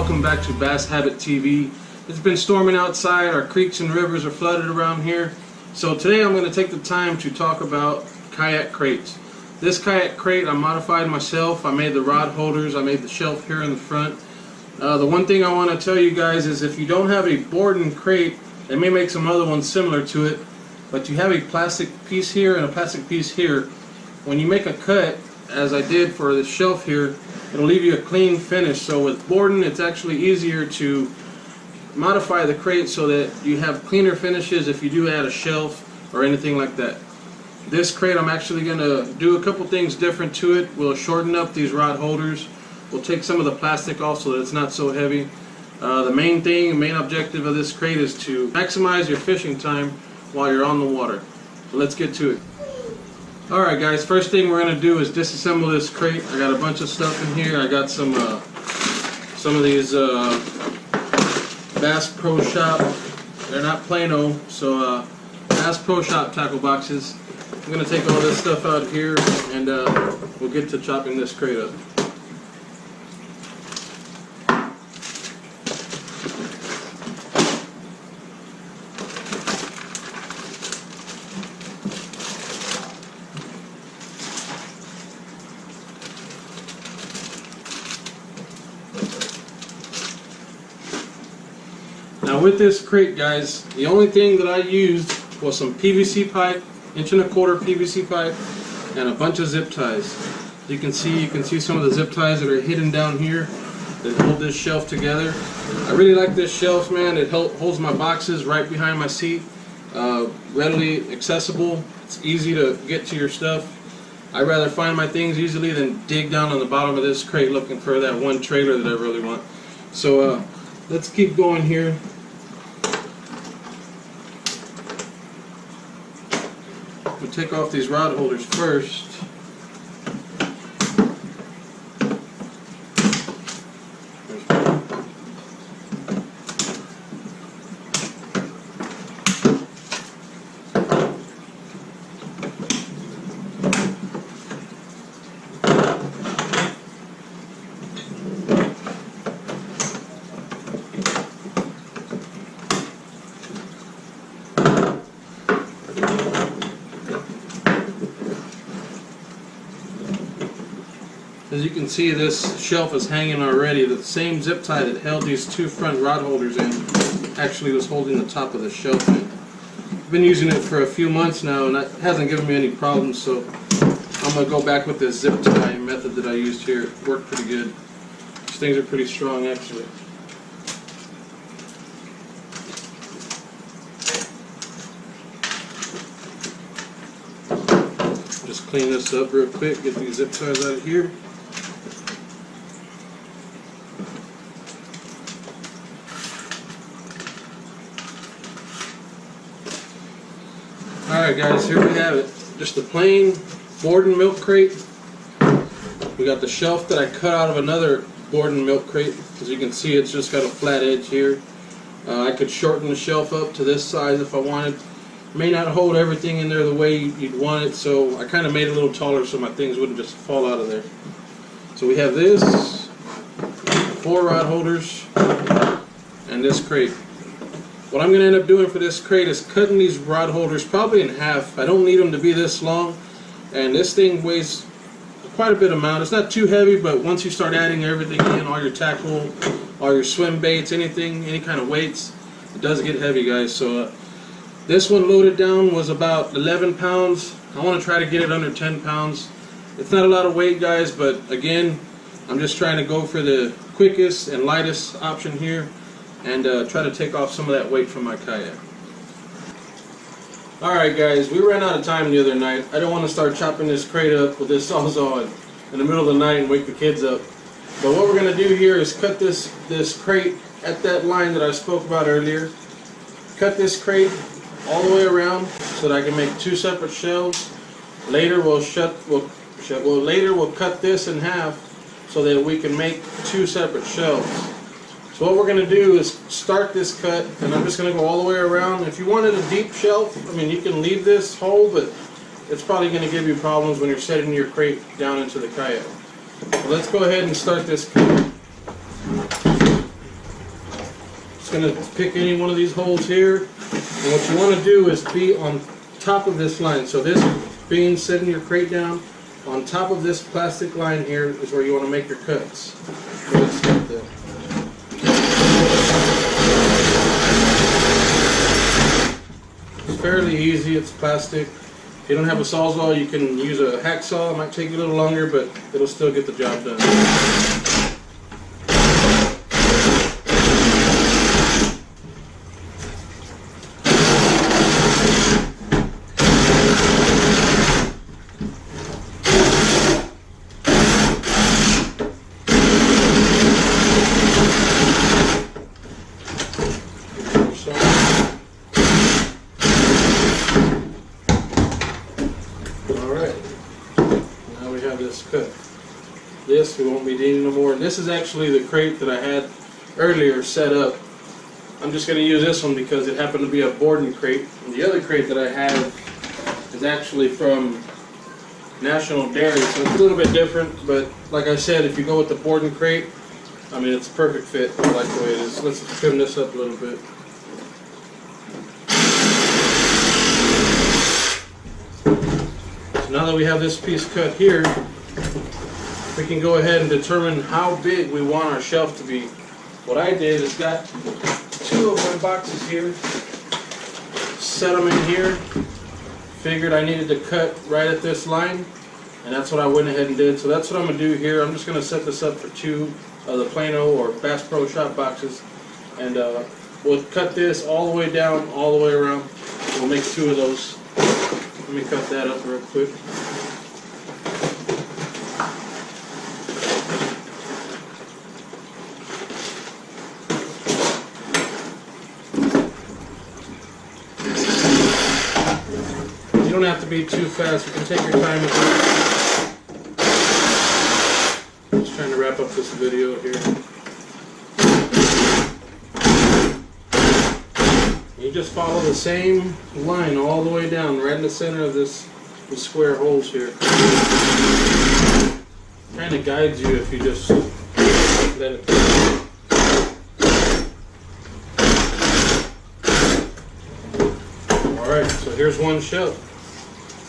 welcome back to Bass Habit TV. It's been storming outside, our creeks and rivers are flooded around here. So today I'm going to take the time to talk about kayak crates. This kayak crate I modified myself. I made the rod holders, I made the shelf here in the front. The one thing I want to tell you guys is if you don't have a Borden crate, they may make some other ones similar to it, but you have a plastic piece here and a plastic piece here. When you make a cut, as I did for the shelf here, it'll leave you a clean finish. So with Borden, it's actually easier to modify the crate so that you have cleaner finishes if you do add a shelf or anything like that. This crate, I'm actually going to do a couple things different to it. We'll shorten up these rod holders. We'll take some of the plastic off so that it's not so heavy. The main objective of this crate is to maximize your fishing time while you're on the water. So let's get to it. Alright guys, first thing we're going to do is disassemble this crate. I got a bunch of stuff in here. I got some of these Bass Pro Shop. They're not Plano, so Bass Pro Shop tackle boxes. I'm going to take all this stuff out here and we'll get to chopping this crate up. Now with this crate, guys, the only thing that I used was some PVC pipe, 1.25 PVC pipe, and a bunch of zip ties. You can see some of the zip ties that are hidden down here that hold this shelf together. I really like this shelf, man. It holds my boxes right behind my seat, readily accessible. It's easy to get to your stuff. I'd rather find my things easily than dig down on the bottom of this crate looking for that one trailer that I really want. So let's keep going here. We'll take off these rod holders first. As you can see, this shelf is hanging already. The same zip tie that held these two front rod holders in actually was holding the top of the shelf in. I've been using it for a few months now and it hasn't given me any problems, so I'm going to go back with this zip tie method that I used here. It worked pretty good. These things are pretty strong actually. Just clean this up real quick, get these zip ties out of here. Alright guys, here we have it. Just a plain Borden milk crate. We got the shelf that I cut out of another Borden milk crate. As you can see, it's just got a flat edge here. I could shorten the shelf up to this size if I wanted. May not hold everything in there the way you'd want it, so I kind of made it a little taller so my things wouldn't just fall out of there. So we have this, 4 rod holders, and this crate. What I'm going to end up doing for this crate is cutting these rod holders probably in half. I don't need them to be this long, and this thing weighs quite a bit amount. It's not too heavy, but once you start adding everything in, all your tackle, all your swim baits, anything, any kind of weights, it does get heavy, guys. So this one loaded down was about 11 pounds. I want to try to get it under 10 pounds. It's not a lot of weight, guys, but again, I'm just trying to go for the quickest and lightest option here and try to take off some of that weight from my kayak. Alright guys, we ran out of time the other night. I don't want to start chopping this crate up with this sawzall in the middle of the night and wake the kids up. But what we're going to do here is cut this crate at that line that I spoke about earlier. Cut this crate all the way around so that I can make 2 separate shelves. Later we'll cut this in half so that we can make 2 separate shelves. So what we're going to do is start this cut, and I'm just going to go all the way around. If you wanted a deep shelf, I mean, you can leave this hole, but it's probably going to give you problems when you're setting your crate down into the kayak. So let's go ahead and start this cut. Just going to pick any one of these holes here, and what you want to do is be on top of this line. So this being setting your crate down on top of this plastic line here is where you want to make your cuts. So let's start there. It's fairly easy. It's plastic. If you don't have a sawzall, you can use a hacksaw. It might take you a little longer, but it'll still get the job done. Cut. This we won't be needing no more. And this is actually the crate that I had earlier set up. I'm just going to use this one because it happened to be a boarding crate. And the other crate that I have is actually from National Dairy, so it's a little bit different. But like I said, if you go with the boarding crate, I mean, it's a perfect fit. I like the way it is. Let's trim this up a little bit. So now that we have this piece cut here, we can go ahead and determine how big we want our shelf to be. What I did is got 2 of my boxes here, set them in here, figured I needed to cut right at this line, and that's what I went ahead and did. So that's what I'm going to do here. I'm just going to set this up for 2 of the Plano or Bass Pro Shop boxes, and we'll cut this all the way down, all the way around. We'll make 2 of those. Let me cut that up real quick. You don't have to be too fast. You can take your time with it. Just trying to wrap up this video here. You just follow the same line all the way down, right in the center of these square holes here. Kind of guides you if you just let it. Alright, so here's one shelf.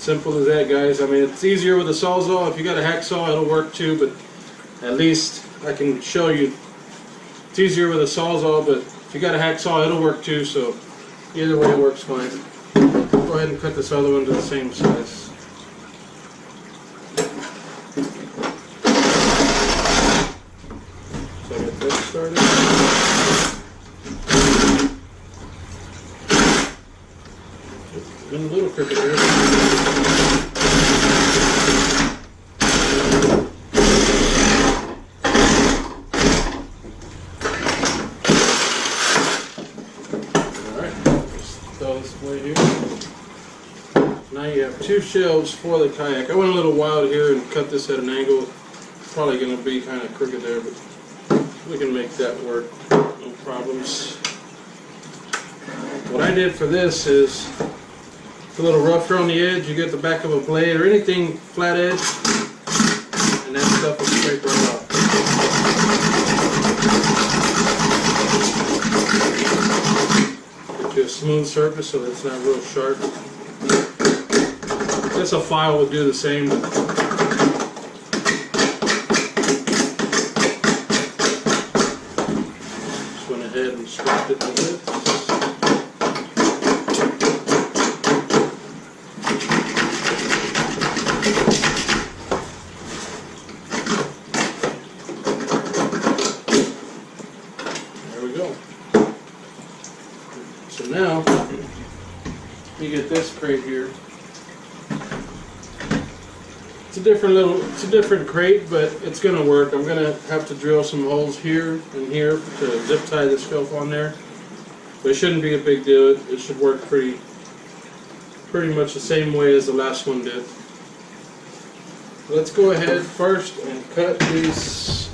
Simple as that, guys. I mean, it's easier with a sawzall. If you got a hacksaw, it'll work too, but at least I can show you. It's easier with a sawzall, but if you got a hacksaw, it'll work too, so either way it works fine. Go ahead and cut this other one to the same size. So I got this started. Been a little crooked here. Now you have 2 shelves for the kayak. I went a little wild here and cut this at an angle. It's probably going to be kind of crooked there, but we can make that work. No problems. What I did for this is it's a little rougher on the edge. You get the back of a blade or anything flat edge, and that stuff will scrape right off. Get you a smooth surface so that it's not real sharp. Just a file would do the same. Just went ahead and scraped it with this. There we go. So now you get this crate here. It's a different crate, but it's gonna work. I'm gonna have to drill some holes here and here to zip tie this shelf on there, but it shouldn't be a big deal. It should work pretty much the same way as the last one did. Let's go ahead first and cut these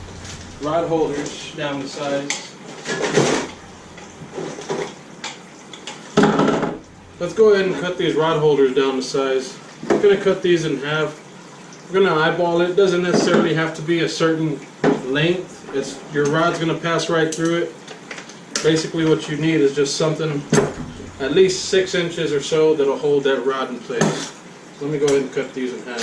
rod holders down the sides. Let's go ahead and cut these rod holders down to size. I'm going to cut these in half. We're going to eyeball it. It doesn't necessarily have to be a certain length. Your rod's going to pass right through it. Basically what you need is just something at least 6 inches or so that'll hold that rod in place. Let me go ahead and cut these in half.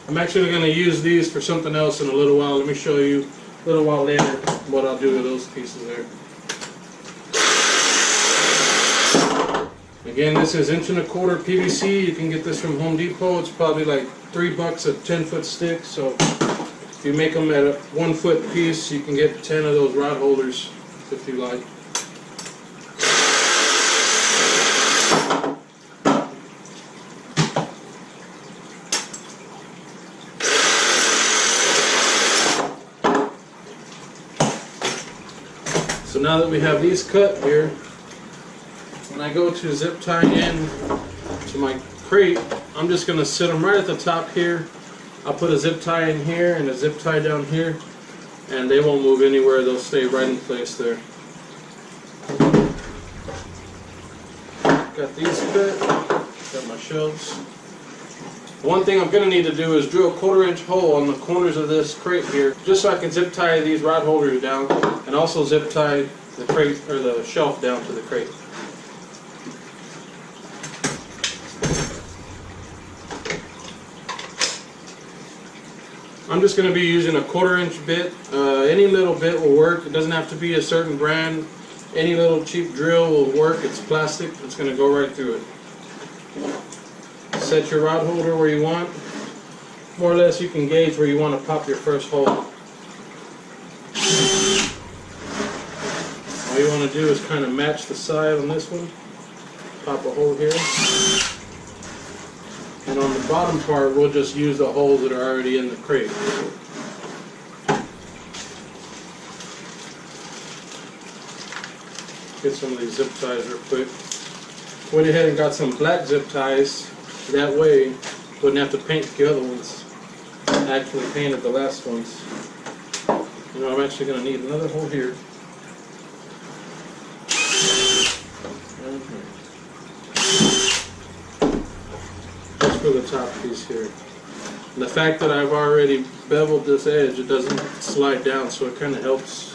I'm actually going to use these for something else in a little while. Let me show you a little while later what I'll do with those pieces there. Again, this is 1 1/4 PVC. You can get this from Home Depot. It's probably like $3 a 10-foot stick. So if you make them at a 1 foot piece, you can get 10 of those rod holders if you like. So now that we have these cut here, when I go to zip tie in to my crate, I'm just going to sit them right at the top here. I'll put a zip tie in here and a zip tie down here, and they won't move anywhere. They'll stay right in place there. Got these cut, got my shelves. One thing I'm going to need to do is drill a 1/4 inch hole on the corners of this crate here, just so I can zip tie these rod holders down, and also zip tie the crate or the shelf down to the crate. I'm just going to be using a 1/4 inch bit. Any little bit will work. It doesn't have to be a certain brand. Any little cheap drill will work. It's plastic. It's going to go right through it. Set your rod holder where you want. More or less you can gauge where you want to pop your first hole. All you want to do is kind of match the side on this one. Pop a hole here. And on the bottom part we'll just use the holes that are already in the crate. Get some of these zip ties real quick. Went ahead and got some black zip ties. That way, wouldn't have to paint the other ones. I actually painted the last ones. You know, I'm actually going to need another hole here. Just for the top piece here. And the fact that I've already beveled this edge, it doesn't slide down, so it kind of helps.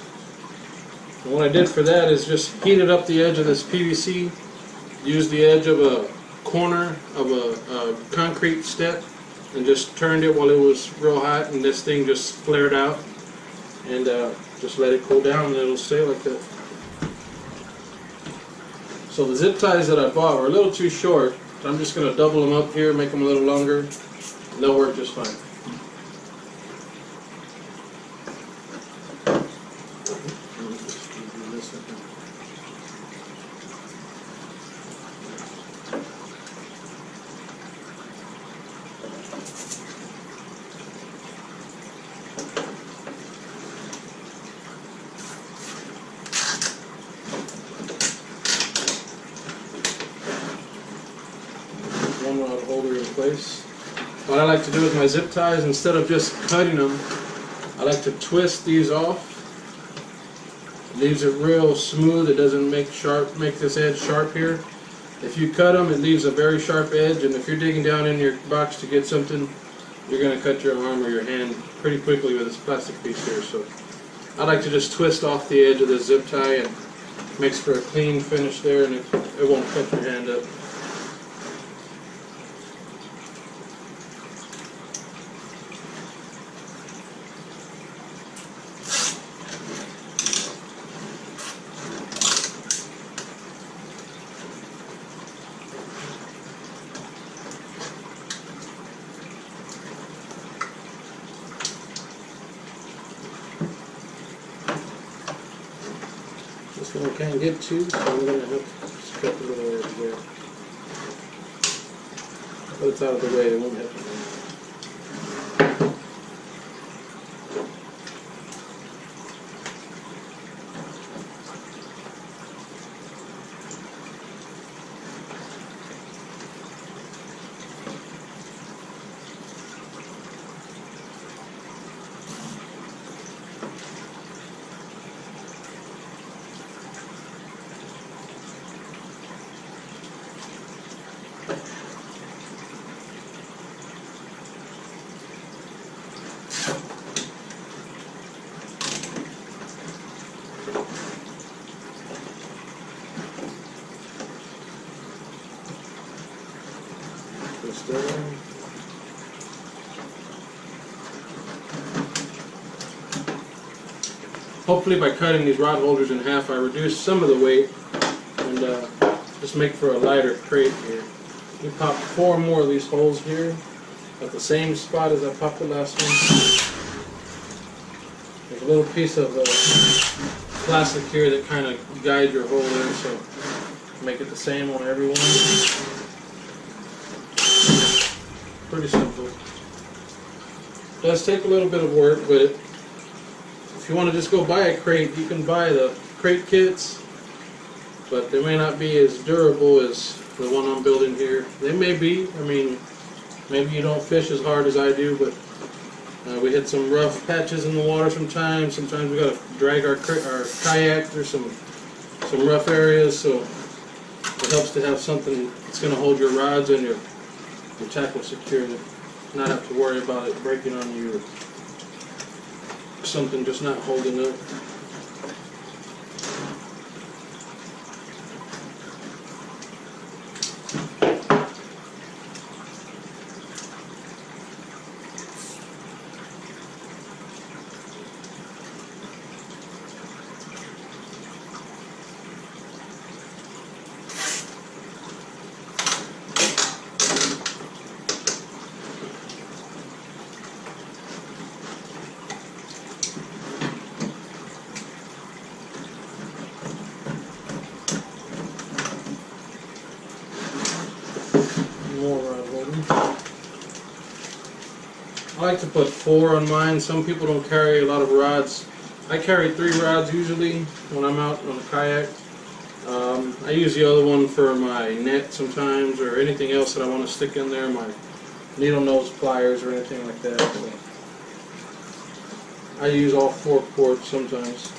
And what I did for that is just heated up the edge of this PVC, used the edge of a corner of a concrete step and just turned it while it was real hot, and this thing just flared out, and just let it cool down and it'll stay like that. So the zip ties that I bought were a little too short, so I'm just going to double them up here, make them a little longer, and they'll work just fine. One rod holder in place. What I like to do with my zip ties, instead of just cutting them, I like to twist these off. It leaves it real smooth. It doesn't make this edge sharp here. If you cut them, it leaves a very sharp edge, and if you're digging down in your box to get something, you're going to cut your arm or your hand pretty quickly with this plastic piece here. So I like to just twist off the edge of this zip tie, and it makes for a clean finish there, and it won't cut your hand up. This one I can't get to, so I'm going to have to just cut the little edge there. But it's out of the way, it won't happen. Almost there. Hopefully by cutting these rod holders in half, I reduce some of the weight and just make for a lighter crate here. We popped 4 more of these holes here at the same spot as I popped the last one. There's a little piece of plastic here that kind of guides your hole there, so make it the same on every one. Pretty simple. It does take a little bit of work, but if you want to just go buy a crate, you can buy the crate kits, but they may not be as durable as the one I'm building here. They may be. I mean, maybe you don't fish as hard as I do, but we hit some rough patches in the water sometimes. Sometimes we got to drag our kayak through some rough areas, so it helps to have something that's going to hold your rods and your tackle secure, not have to worry about it breaking on you or something just not holding up. More rod holding. I like to put 4 on mine. Some people don't carry a lot of rods. I carry 3 rods usually when I'm out on the kayak. I use the other one for my net sometimes, or anything else that I want to stick in there, my needle nose pliers or anything like that. So I use all 4 cords sometimes.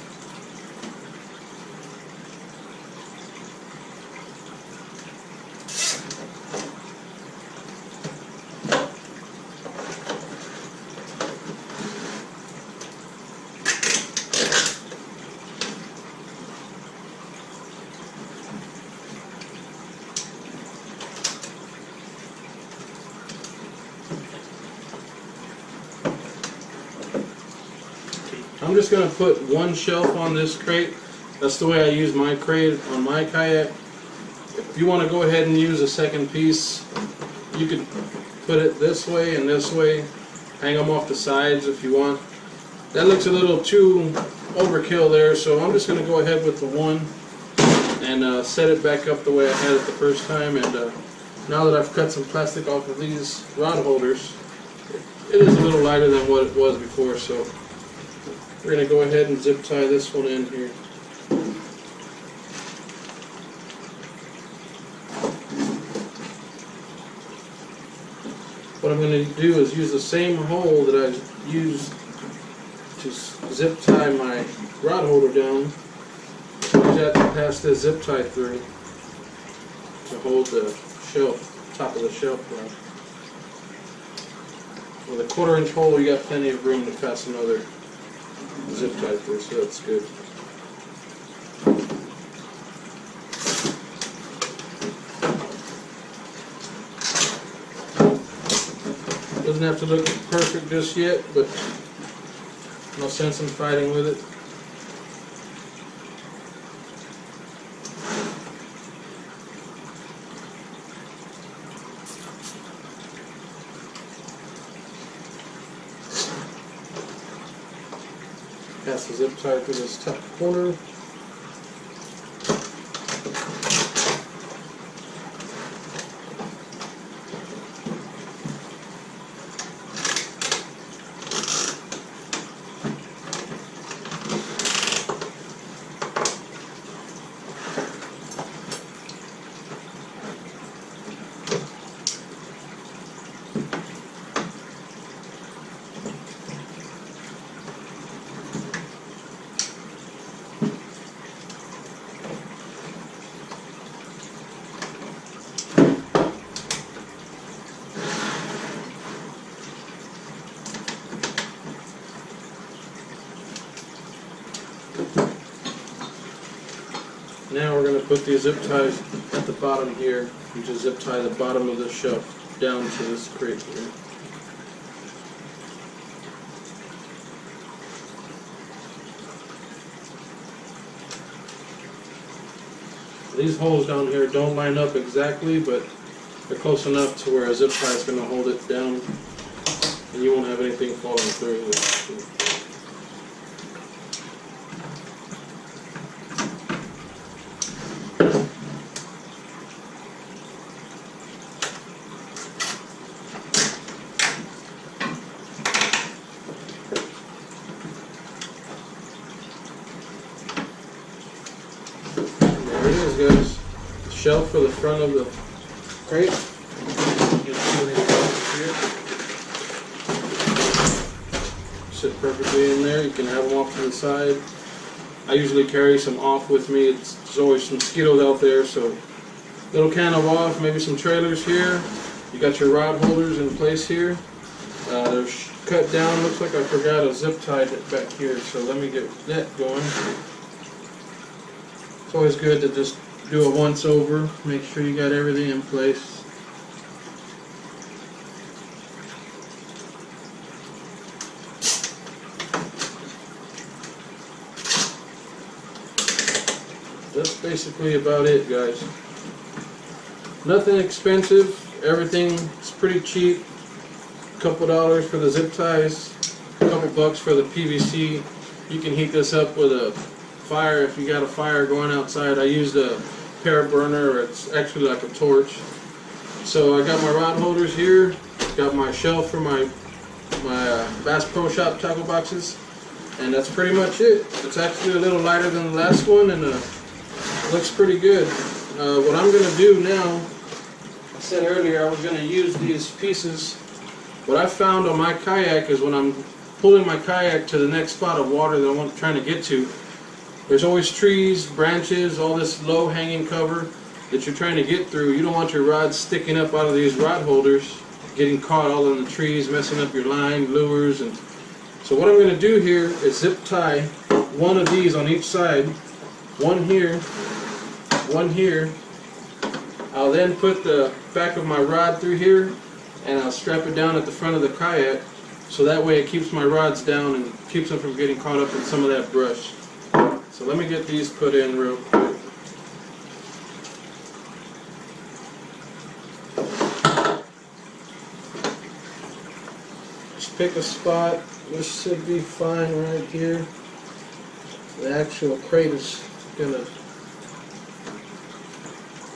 I'm just going to put 1 shelf on this crate. That's the way I use my crate on my kayak. If you want to go ahead and use a second piece, you could put it this way and this way. Hang them off the sides if you want. That looks a little too overkill there, so I'm just going to go ahead with the 1 and set it back up the way I had it the first time. And now that I've cut some plastic off of these rod holders, it is a little lighter than what it was before, so we're going to go ahead and zip tie this one in here. What I'm going to do is use the same hole that I used to zip tie my rod holder down. Use that to pass this zip tie through to hold the shelf, top of the shelf down. With a 1/4-inch hole, you got plenty of room to pass another zip tie through, so that's good. Doesn't have to look perfect just yet, but no sense in fighting with it. Pass the zip tie through this top corner. Now we're going to put these zip ties at the bottom here and just zip tie the bottom of the shelf. down to this crate here. These holes down here don't line up exactly, but they're close enough to where a zip tie is going to hold it down and you won't have anything falling through. There it is, guys. The shelf for the front of the crate. You can see what it is here. Sit perfectly in there. You can have them off to the side. I usually carry some off with me. There's always some mosquitoes out there, so little can of off, maybe some trailers here. You got your rod holders in place here. They're cut down. Looks like I forgot a zip tie back here, so let me get that going. It's always good to just do a once over, make sure you got everything in place. That's basically about it, guys. Nothing expensive, everything is pretty cheap. A couple dollars for the zip ties, a couple bucks for the PVC. You can heat this up with a fire if you got a fire going outside. I used a pear burner, or it's actually like a torch. So I got my rod holders here, got my shelf for my Bass Pro Shop tackle boxes, and that's pretty much it. It's actually a little lighter than the last one, and looks pretty good. What I'm going to do now, I said earlier I was going to use these pieces. What I found on my kayak is when I'm pulling my kayak to the next spot of water that I'm trying to get to, there's always trees, branches, all this low hanging cover that you're trying to get through. You don't want your rod sticking up out of these rod holders, getting caught all in the trees, messing up your line, lures. And so what I'm going to do here is zip tie one of these on each side, one here, one here. I'll then put the back of my rod through here, and I'll strap it down at the front of the kayak, so that way it keeps my rods down and keeps them from getting caught up in some of that brush. So let me get these put in real quick. Just pick a spot. This should be fine right here. The actual crate is gonna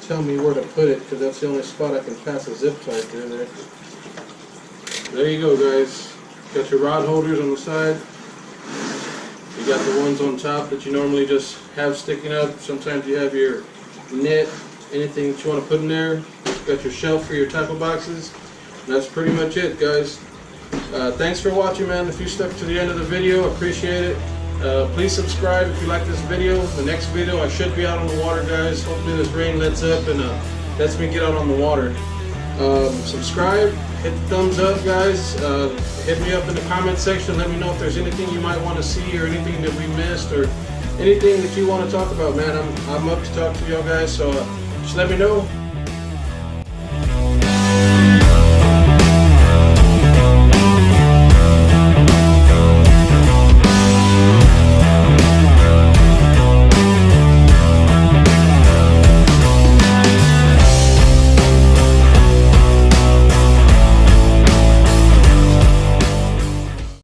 tell me where to put it, because that's the only spot I can pass a zip tie through there. There you go, guys. Got your rod holders on the side. You got the ones on top that you normally just have sticking up. Sometimes you have your net, anything that you want to put in there. You got your shelf for your tackle boxes. And that's pretty much it, guys. Thanks for watching, man. If you stuck to the end of the video, appreciate it. Please subscribe if you like this video. The next video I should be out on the water, guys. Hopefully this rain lets up and lets me get out on the water. Subscribe, hit the thumbs up, guys. Hit me up in the comment section. Let me know if there's anything you might want to see, or anything that we missed, or anything that you want to talk about, man. I'm up to talk to y'all guys, so just let me know.